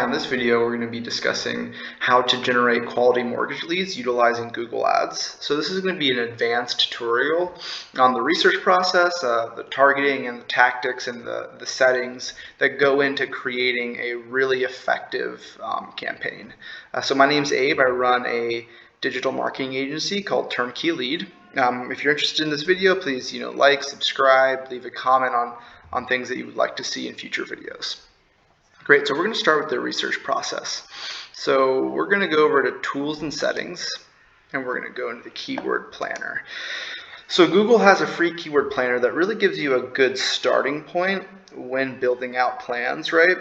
in this video, we're going to be discussing how to generate quality mortgage leads utilizing Google Ads. So this is going to be an advanced tutorial on the research process, the targeting and the tactics and the settings that go into creating a really effective campaign. So my name's Abe. I run a digital marketing agency called Turnkey Lead. If you're interested in this video, please like, subscribe, leave a comment on things that you would like to see in future videos. Great, so we're going to start with the research process. So we're going to go over to Tools and Settings, and we're going to go into the Keyword Planner. So Google has a free keyword planner that really gives you a good starting point when building out plans, right?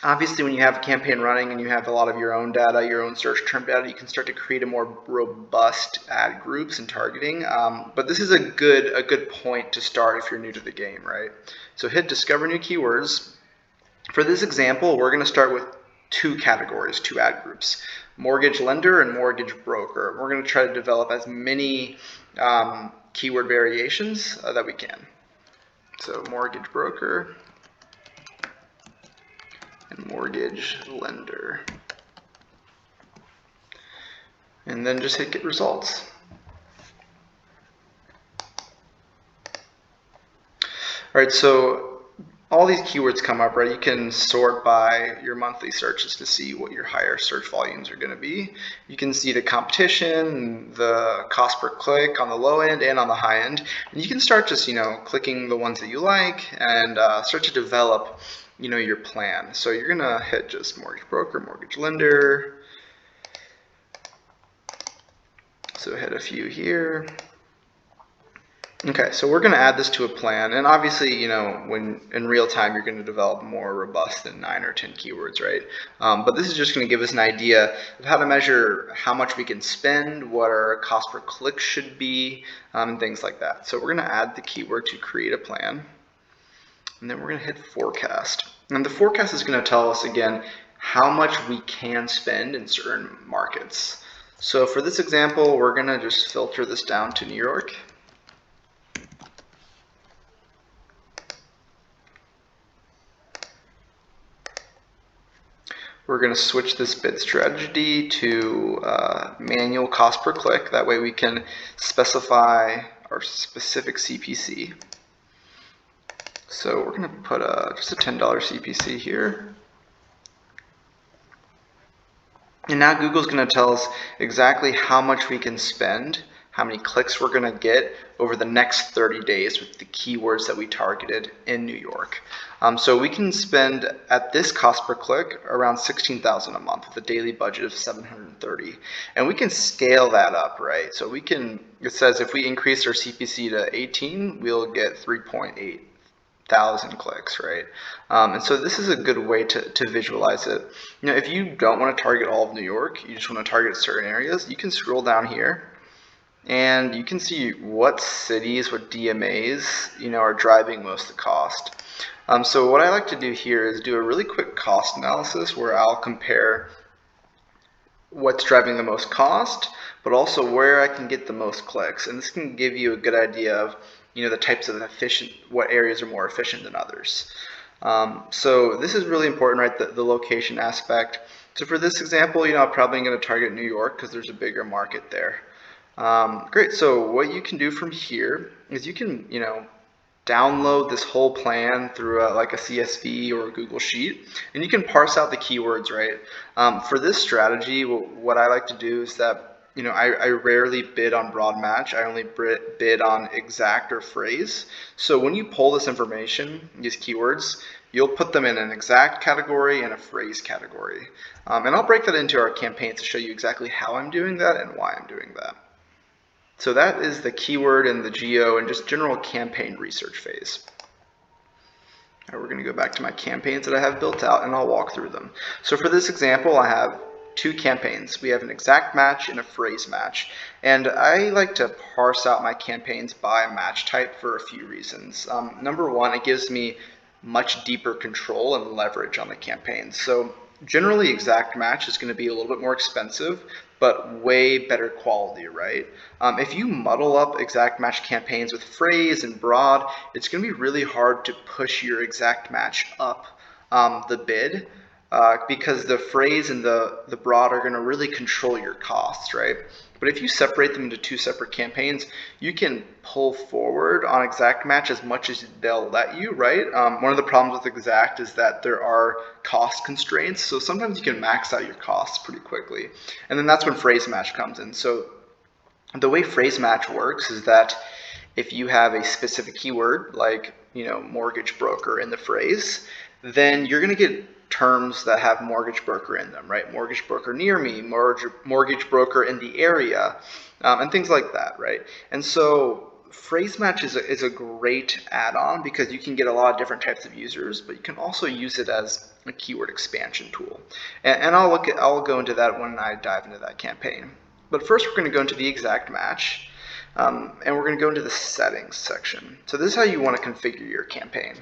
Obviously, when you have a campaign running and you have a lot of your own data, your own search term data, you can start to create a more robust ad groups and targeting. But this is a good point to start if you're new to the game, right? So hit Discover New Keywords. For this example, we're going to start with two categories, two ad groups, mortgage lender and mortgage broker. We're going to try to develop as many keyword variations that we can. So mortgage broker and mortgage lender. And then just hit get results. All right, so all these keywords come up, right? You can sort by your monthly searches to see what your higher search volumes are going to be. You can see the competition, the cost per click on the low end and on the high end. And you can start just, clicking the ones that you like and start to develop, your plan. So you're going to hit just mortgage broker, mortgage lender. So hit a few here. Okay, so we're going to add this to a plan, and obviously, when in real time, you're going to develop more robust than 9 or 10 keywords, right? But this is just going to give us an idea of how to measure how much we can spend, what our cost per click should be, and things like that. So we're going to add the keyword to create a plan, and then we're going to hit forecast. And the forecast is going to tell us, again, how much we can spend in certain markets. So for this example, we're going to just filter this down to New York. We're going to switch this bid strategy to manual cost per click. That way we can specify our specific CPC. So we're going to put just a $10 CPC here. And now Google's going to tell us exactly how much we can spend, how many clicks we're going to get over the next 30 days with the keywords that we targeted in New York. So we can spend at this cost per click around $16,000 a month with a daily budget of $730, and we can scale that up, right? So we can. It says if we increase our CPC to 18, we'll get 3.8 thousand clicks, right? And so this is a good way to visualize it. If you don't want to target all of New York, you just want to target certain areas, you can scroll down here. And you can see what cities, what DMAs, are driving most of the cost. So what I like to do here is do a really quick cost analysis where I'll compare what's driving the most cost, but also where I can get the most clicks. And this can give you a good idea of, the types of what areas are more efficient than others. So this is really important, right? The location aspect. So for this example, I'm probably going to target New York because there's a bigger market there. Great, so what you can do from here is you can, download this whole plan through like a CSV or a Google Sheet, and you can parse out the keywords, right? For this strategy, what I like to do is that, I rarely bid on broad match. I only bid on exact or phrase. So when you pull this information, these keywords, you'll put them in an exact category and a phrase category. And I'll break that into our campaigns to show you exactly how I'm doing that and why I'm doing that. So that is the keyword and the geo and just general campaign research phase. All right, we're going to go back to my campaigns that I have built out, and I'll walk through them. So for this example, I have two campaigns. We have an exact match and a phrase match. And I like to parse out my campaigns by match type for a few reasons. Number one, it gives me much deeper control and leverage on the campaign. So generally, exact match is going to be a little bit more expensive, but way better quality, right? If you muddle up exact match campaigns with phrase and broad, it's going to be really hard to push your exact match up the bid because the phrase and the broad are going to really control your costs, right? But if you separate them into two separate campaigns, you can pull forward on exact match as much as they'll let you, right? One of the problems with exact is that there are cost constraints, so sometimes you can max out your costs pretty quickly. And then that's when phrase match comes in. So the way phrase match works is that if you have a specific keyword like mortgage broker in the phrase, then you're going to get terms that have mortgage broker in them, right? Mortgage broker near me, mortgage broker in the area, and things like that, right? And so phrase match is a great add-on because you can get a lot of different types of users, but you can also use it as a keyword expansion tool. And I'll go into that when I dive into that campaign. But first we're going to go into the exact match, and we're going to go into the settings section. So this is how you want to configure your campaign.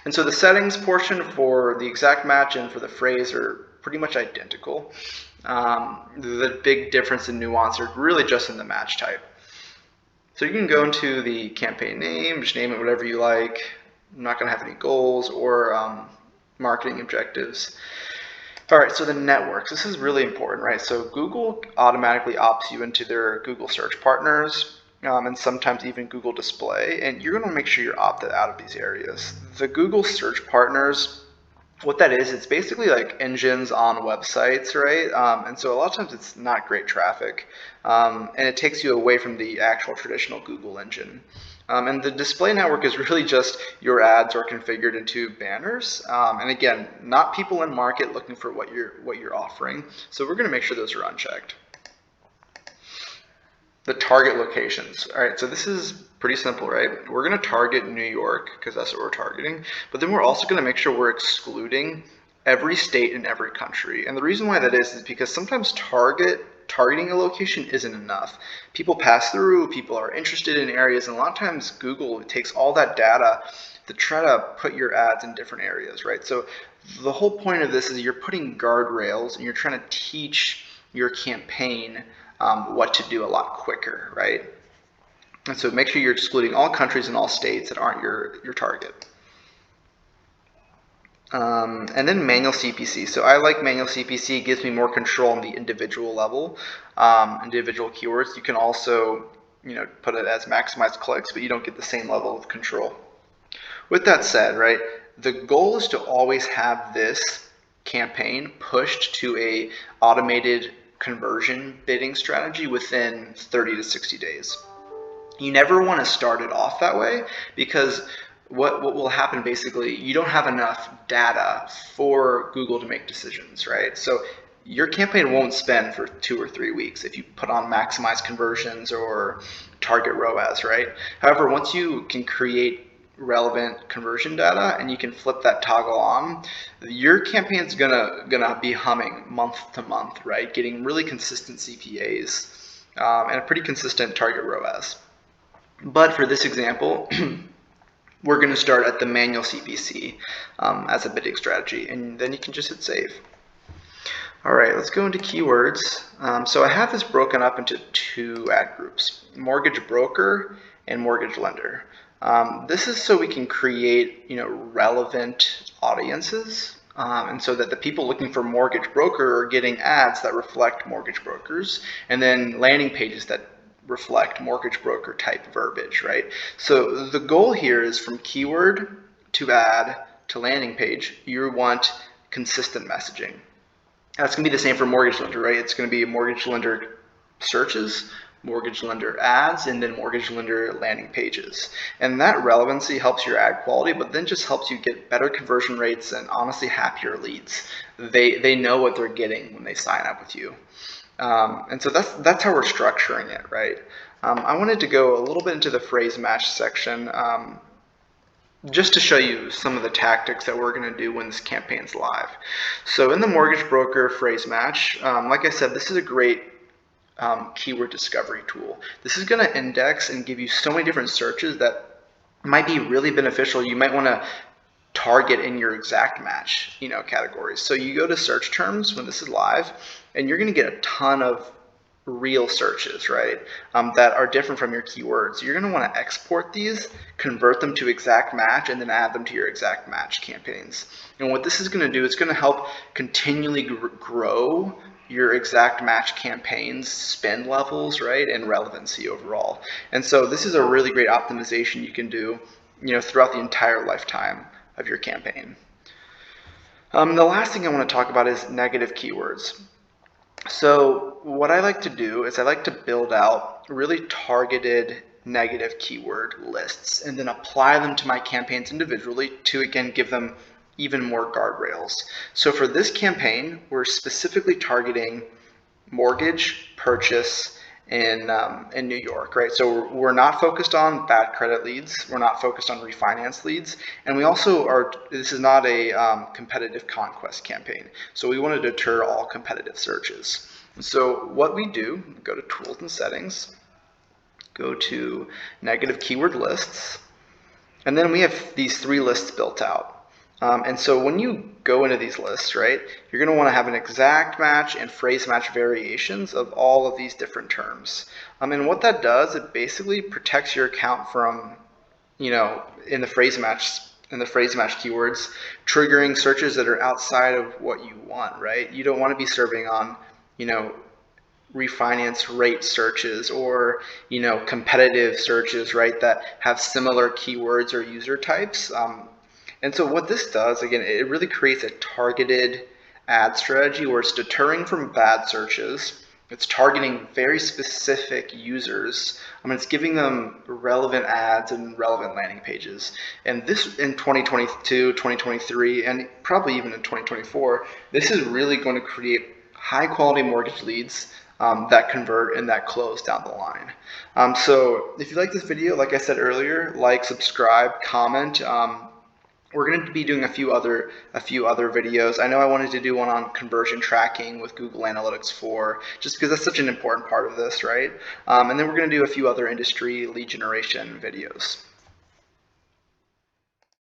And so the settings portion for the exact match and for the phrase are pretty much identical. The big difference and nuance are really just in the match type. So you can go into the campaign name, just name it whatever you like. I'm not going to have any goals or marketing objectives. All right, so the networks, this is really important, right? So Google automatically opts you into their Google search partners, and sometimes even Google Display, and you're going to make sure you're opted out of these areas. The Google search partners, what that is, it's basically like engines on websites, right? And so a lot of times it's not great traffic, and it takes you away from the actual traditional Google engine. And the display network is really just your ads are configured into banners, and again, not people in market looking for what you're offering. So we're going to make sure those are unchecked. The target locations. All right, so this is pretty simple, right? We're going to target New York because that's what we're targeting, but then we're also going to make sure we're excluding every state and every country. And the reason why that is because sometimes targeting a location isn't enough. People pass through, people are interested in areas, and a lot of times Google takes all that data to try to put your ads in different areas, right? So the whole point of this is you're putting guardrails and you're trying to teach your campaign what to do a lot quicker, right? And so make sure you're excluding all countries and all states that aren't your target. And then manual CPC. So I like manual CPC. It gives me more control on the individual level, individual keywords. You can also put it as maximized clicks, but you don't get the same level of control. With that said, right, the goal is to always have this campaign pushed to a automated conversion bidding strategy within 30 to 60 days. You never want to start it off that way because what will happen basically, you don't have enough data for Google to make decisions, right? So your campaign won't spend for 2 or 3 weeks if you put on maximize conversions or target ROAS, right? However, once you can create relevant conversion data and you can flip that toggle on, your campaign's gonna be humming month to month, right? Getting really consistent CPAs and a pretty consistent target ROAS. But for this example, we're going to start at the manual CPC as a bidding strategy, and then you can just hit save. All right, let's go into keywords. So I have this broken up into 2 ad groups, mortgage broker and mortgage lender. This is so we can create relevant audiences, and so that the people looking for mortgage broker are getting ads that reflect mortgage brokers, and then landing pages that reflect mortgage broker type verbiage, right? So the goal here is from keyword to ad to landing page, you want consistent messaging. That's gonna be the same for mortgage lender, right? It's gonna be mortgage lender searches, mortgage lender ads, and then mortgage lender landing pages. And that relevancy helps your ad quality, but then just helps you get better conversion rates and honestly happier leads. They know what they're getting when they sign up with you. And so that's how we're structuring it, right? I wanted to go a little bit into the phrase match section just to show you some of the tactics that we're going to do when this campaign's live. So in the mortgage broker phrase match, like I said, this is a great keyword discovery tool. This is going to index and give you so many different searches that might be really beneficial. You might want to target in your exact match categories. So you go to search terms when this is live, and you're going to get a ton of real searches, right, that are different from your keywords. You're going to want to export these, convert them to exact match, and then add them to your exact match campaigns. And what this is going to do, it's going to help continually grow your exact match campaigns, spend levels, right, and relevancy overall. And so this is a really great optimization you can do, throughout the entire lifetime of your campaign. The last thing I want to talk about is negative keywords. So what I like to do is I like to build out really targeted negative keyword lists and then apply them to my campaigns individually to, again, give them even more guardrails. So for this campaign, we're specifically targeting mortgage purchase in New York, right? So we're not focused on bad credit leads. We're not focused on refinance leads. And we also are, this is not a competitive conquest campaign. So we want to deter all competitive searches. So what we do, go to tools and settings, go to negative keyword lists, and then we have these 3 lists built out. And so when you go into these lists, right, you're going to want to have an exact match and phrase match variations of all of these different terms. And what that does, it basically protects your account from, in the phrase match keywords, triggering searches that are outside of what you want, right? You don't want to be serving on, refinance rate searches or competitive searches, right, that have similar keywords or user types. And so what this does, again, it really creates a targeted ad strategy where it's deterring from bad searches. It's targeting very specific users. It's giving them relevant ads and relevant landing pages. And this in 2022, 2023, and probably even in 2024, this is really going to create high quality mortgage leads that convert and that close down the line. So if you like this video, like I said earlier, like, subscribe, comment. We're going to be doing a few other videos. I know I wanted to do one on conversion tracking with Google Analytics 4, just because that's such an important part of this, right? And then we're going to do a few other industry lead generation videos.